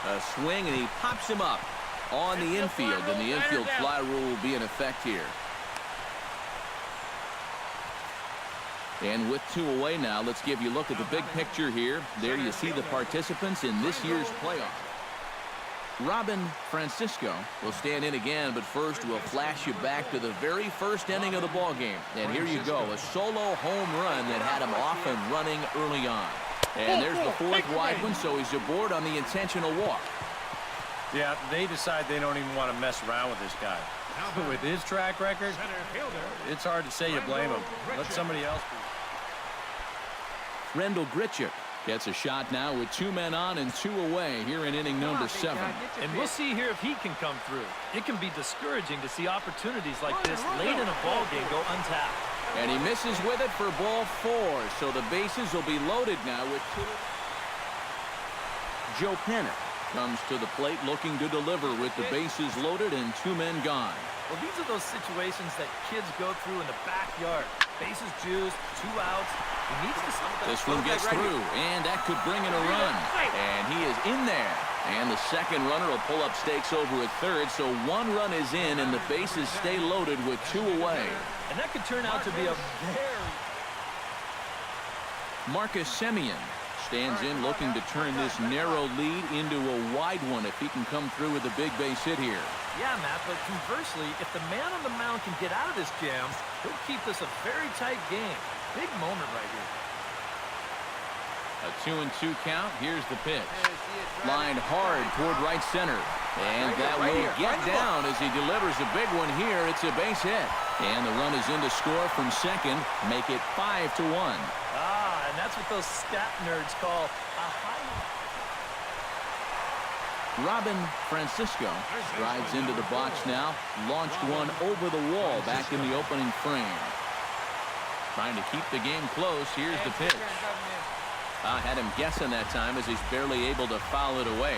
A swing, and he pops him up on the infield, and the infield fly rule will be in effect here. And with 2 away now, let's give you a look at the big picture here. There you see the participants in this year's playoff. Robin Francisco will stand in again, but first we'll flash you back to the very first inning of the ball game. And here you go, a solo home run that had him off and running early on. And there's the 4th wide one, so he's aboard on the intentional walk. Yeah, they decide they don't even want to mess around with this guy. With his track record, it's hard to say you blame him. Let somebody else be. Rendell Grichuk gets a shot now with 2 men on and 2 away here in inning number 7. And we'll see here if he can come through. It can be discouraging to see opportunities like this late in a ball game go untapped. And he misses with it for ball 4, so the bases will be loaded now with 2. Joe Pennant comes to the plate looking to deliver with the bases loaded and 2 men gone. Well, these are those situations that kids go through in the backyard. Bases juiced, 2 outs. He needs to stop that. This one gets through, and that could bring in a run. And he is in there. And the second runner will pull up stakes over at third, so 1 run is in, and the bases stay loaded with 2 away. And that could turn out to be a very... Marcus Semien stands in looking to turn this narrow lead into a wide one if he can come through with a big base hit here. Yeah, Matt, but conversely, if the man on the mound can get out of this jam, he'll keep this a very tight game. Big moment right here. A 2-2 count. Here's the pitch. Lined hard toward right center. And that will get down as he delivers a big one here. It's a base hit. And the run is in to score from second. Make it 5-1. Ah, and that's what those stat nerds call a high. Robin Francisco drives into the box now. Launched one over the wall back in the opening frame. Trying to keep the game close. Here's the pitch. I had him guessing that time as he's barely able to foul it away.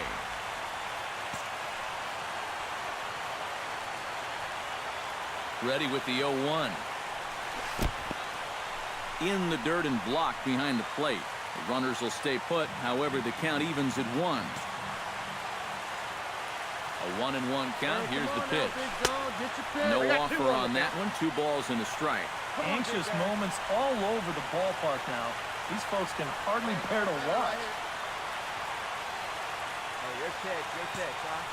Ready with the 0-1. In the dirt and blocked behind the plate. The runners will stay put. However, the count evens at 1. A 1-1 count. Here's the pitch. No offer on that one. 2 balls and a strike. Anxious moments all over the ballpark now. These folks can hardly bear to watch. Hey, your pitch, huh?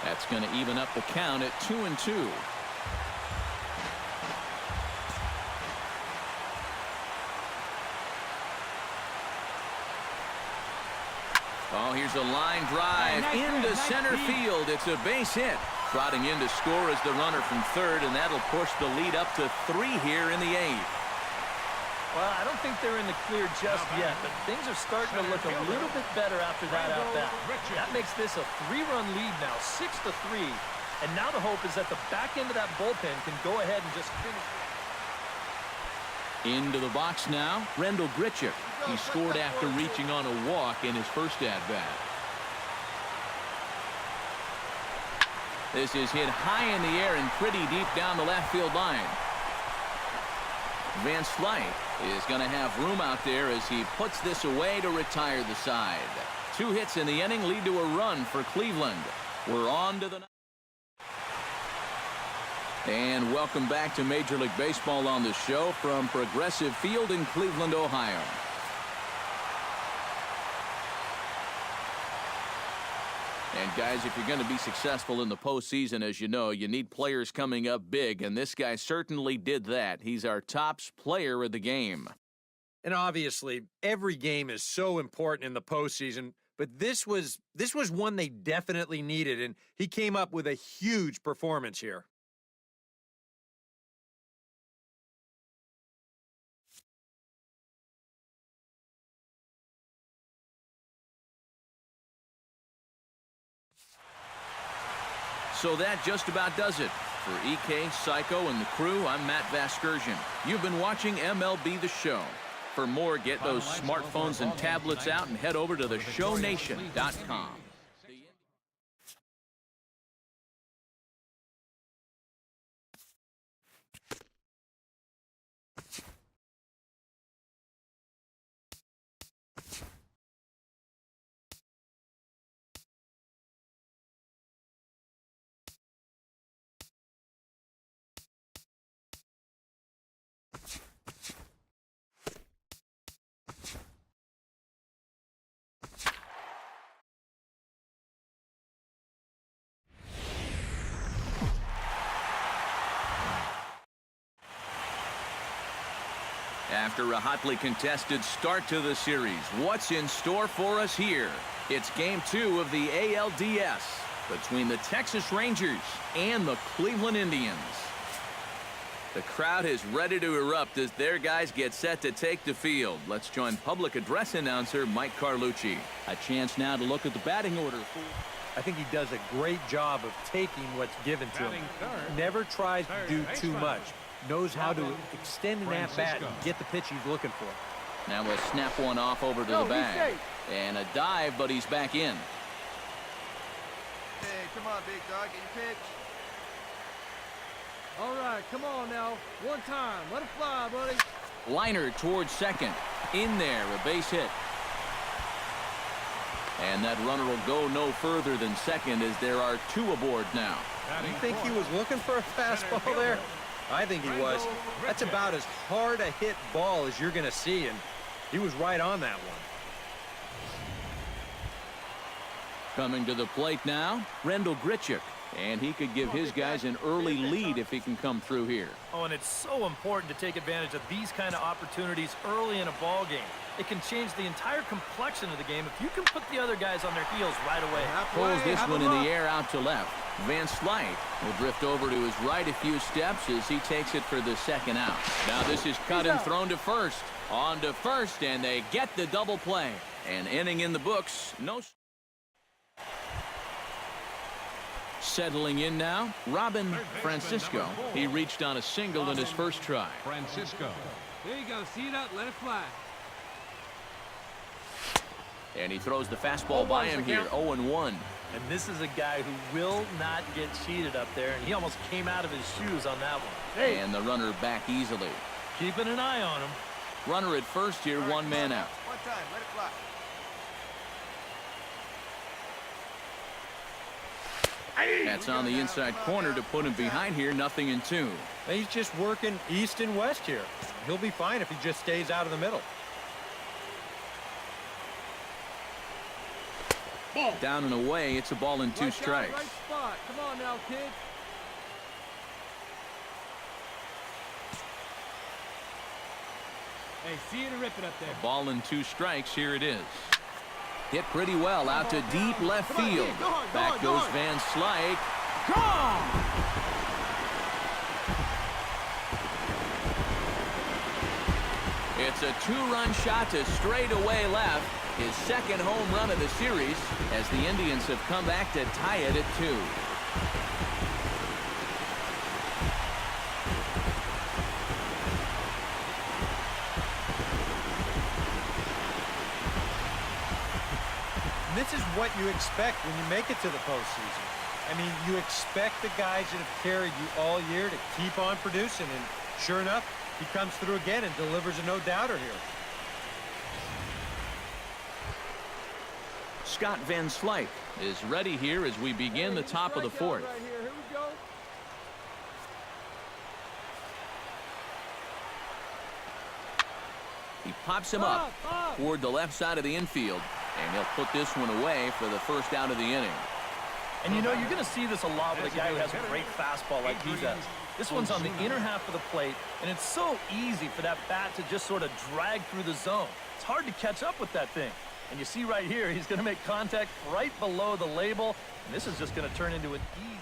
That's going to even up the count at 2-2. Oh, here's a line drive into center field. It's a base hit. Trotting in to score is the runner from third, and that'll push the lead up to 3 here in the 8th. Well, I don't think they're in the clear just yet, but things are starting to look a little bit better after that at-bat. That makes this a 3-run lead now, 6-3. And now the hope is that the back end of that bullpen can go ahead and just finish. Into the box now, Rendell Grichuk. He scored after reaching on a walk in his first at-bat. This is hit high in the air and pretty deep down the left field line. Van Slyke is going to have room out there as he puts this away to retire the side. 2 hits in the inning lead to a run for Cleveland. We're on to the... And welcome back to Major League Baseball on the show from Progressive Field in Cleveland, Ohio. And guys, if you're going to be successful in the postseason, as you know, you need players coming up big, and this guy certainly did that. He's our top player of the game. And obviously, every game is so important in the postseason, but this was one they definitely needed, and he came up with a huge performance here. So that just about does it. For EK, Psycho, and the crew, I'm Matt Vasgersian. You've been watching MLB The Show. For more, get those smartphones and tablets out and head over to theshownation.com. After a hotly contested start to the series, what's in store for us here? It's Game 2 of the ALDS between the Texas Rangers and the Cleveland Indians. The crowd is ready to erupt as their guys get set to take the field. Let's join public address announcer Mike Carlucci. A chance now to look at the batting order. I think he does a great job of taking what's given to him. Never tries to do too much. Knows how to extend an at-bat and get the pitch he's looking for. Now we'll snap one off over to the bag. And a dive, but he's back in. Hey, come on, big dog. Get your pitch. All right, come on now. One time. Let it fly, buddy. Liner towards second. In there, a base hit. And that runner will go no further than second as there are two aboard now. You think he was looking for a fastball there? I think he was. That's about as hard a hit ball as you're going to see, and he was right on that one. Coming to the plate now, Rendell Grichuk. And he could give his guys an early lead if he can come through here. Oh, and it's so important to take advantage of these kind of opportunities early in a ball game. It can change the entire complexion of the game if you can put the other guys on their heels right away. Pulls this one in the air out to left. Van Slyke will drift over to his right a few steps as he takes it for the second out. Now this is cut and thrown to first. On to first, and they get the double play. An inning in the books. No. Settling in now, Robin Francisco. He reached on a single in his first try. Francisco. There you go. See it up. Let it fly. And he throws the fastball by him here, 0-1. And this is a guy who will not get cheated up there, and he almost came out of his shoes on that one. And the runner back easily. Keeping an eye on him. Runner at first here, one man out. One time. Let it fly. That's on the inside corner to put him behind here, 0-2. He's just working east and west here. He'll be fine if he just stays out of the middle. Down and away, it's a ball and two strikes. Right spot. Come on now, kid. Hey, see it or rip it up there. A ball and two strikes, here it is. Hit pretty well out to deep left field. Back goes Van Slyke. Gone! It's a two-run shot to straightaway left. His second home run of the series as the Indians have come back to tie it at 2. This is what you expect when you make it to the postseason. I mean, you expect the guys that have carried you all year to keep on producing, and sure enough, he comes through again and delivers a no-doubter here. Scott Van Slyke is ready here as we begin the top of the fourth. Right here. Here we go. He pops him up toward the left side of the infield, and he'll put this one away for the first out of the inning. And you know, you're going to see this a lot with a guy who has a great fastball like he does. This one's on the inner half of the plate, and it's so easy for that bat to just sort of drag through the zone. It's hard to catch up with that thing. And you see right here, he's going to make contact right below the label, and this is just going to turn into an easy.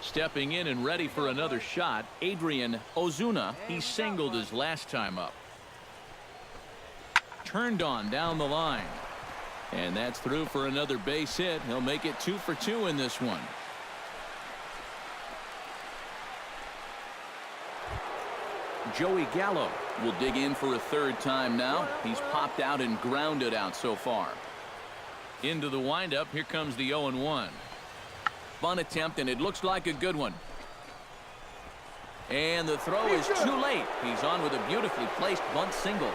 Stepping in and ready for another shot, Adrian Ozuna. He singled his last time up. Turned on down the line. And that's through for another base hit. He'll make it 2 for 2 in this one. Joey Gallo will dig in for a third time now. He's popped out and grounded out so far. Into the windup. Here comes the 0-1. Bunt attempt, and it looks like a good one. And the throw is too late. He's on with a beautifully placed bunt single.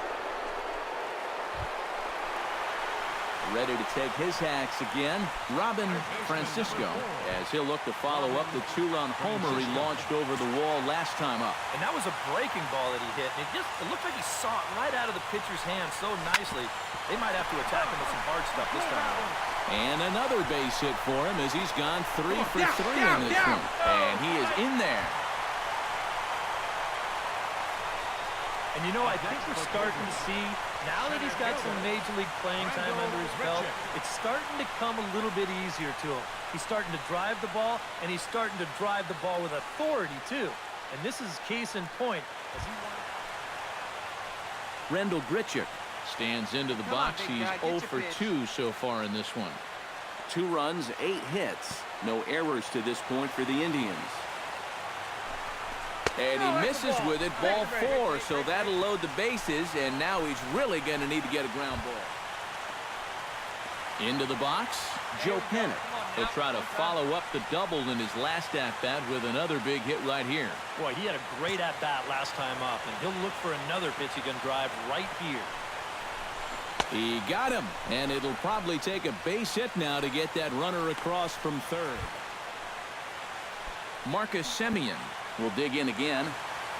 Ready to take his hacks again, Robin Francisco, as he'll look to follow up the two-run homer he launched over the wall last time up. And that was a breaking ball that he hit, and it looked like he saw it right out of the pitcher's hand so nicely. They might have to attack him with some hard stuff this time around. And another base hit for him as he's gone 3 for 3 in this one. And he is in there. And you know, I think we're starting to see, now that he's got some Major League playing time under his belt, it's starting to come a little bit easier to him. He's starting to drive the ball, and he's starting to drive the ball with authority, too. And this is case in point. As he Rendell Grichuk stands into the box. He's 0 for 2 so far in this one. 2 runs, 8 hits. No errors to this point for the Indians. And he misses with it, ball 4, so that'll load the bases, and now he's really going to need to get a ground ball. Into the box, Joe Pennant. He'll try to follow up the double in his last at-bat with another big hit right here. Boy, he had a great at-bat last time up, and he'll look for another pitch he can drive right here. He got him, and it'll probably take a base hit now to get that runner across from third. Marcus Semien will dig in again.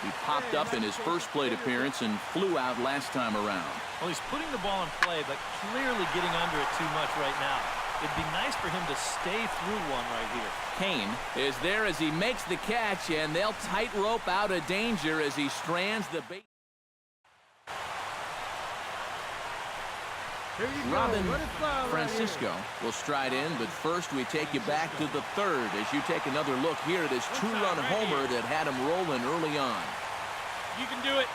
He popped up in his first plate appearance and flew out last time around. Well, he's putting the ball in play, but clearly getting under it too much right now. It'd be nice for him to stay through one right here. Kane is there as he makes the catch, and they'll tightrope out of danger as he strands the base. Robin Francisco will stride in, but first we take you back to the third as you take another look here at his 2-run homer that had him rolling early on. You can do it.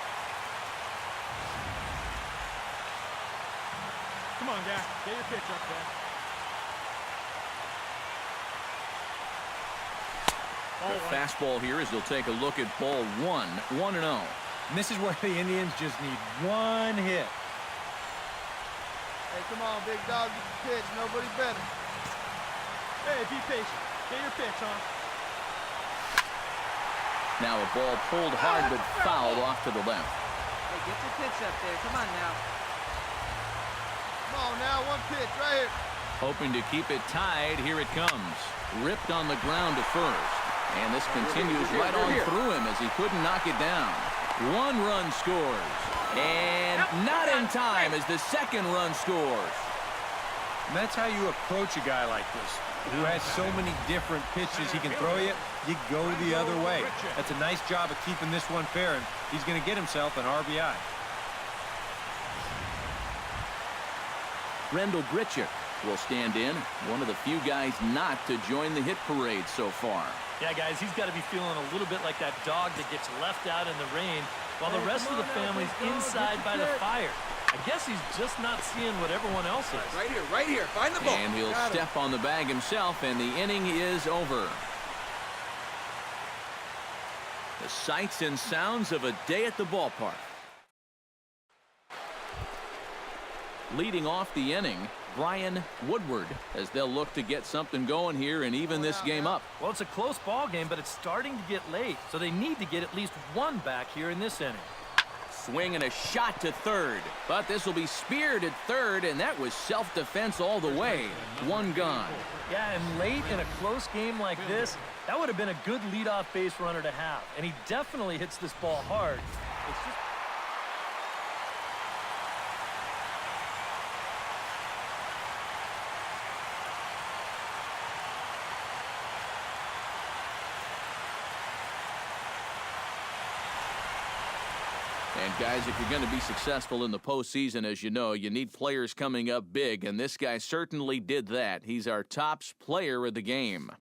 Come on, guy. Get your pitch up there. The fastball here as they'll take a look at ball 1, 1-0. And this is where the Indians just need one hit. Hey, come on, big dog. Get the pitch. Nobody better. Hey, be patient. Get your pitch, huh? Now a ball pulled hard but fouled off to the left. Hey, get your pitch up there. Come on now. Come on now. One pitch right here. Hoping to keep it tied. Here it comes. Ripped on the ground to first. And this continues right on through him as he couldn't knock it down. 1 run scores. And not in time as the second run scores. And that's how you approach a guy like this, who has so many different pitches he can throw you. You go the other way. That's a nice job of keeping this one fair, and he's going to get himself an RBI. Rendell Grichuk will stand in, one of the few guys not to join the hit parade so far. Yeah, guys, he's got to be feeling a little bit like that dog that gets left out in the rain while the rest of the family's inside by the fire. I guess he's just not seeing what everyone else is. Right here, right here. Find the ball. And he'll step on the bag himself, and the inning is over. The sights and sounds of a day at the ballpark. Leading off the inning, Brian Woodward, as they'll look to get something going here and even this game up. Well, it's a close ball game, but it's starting to get late, so they need to get at least one back here in this inning. Swing and a shot to third, but this will be speared at third, and that was self-defense all the way. 1 gone. Yeah, and late in a close game like this, that would have been a good leadoff base runner to have, and he definitely hits this ball hard. It's just And guys, if you're going to be successful in the postseason, as you know, you need players coming up big, and this guy certainly did that. He's our top player of the game.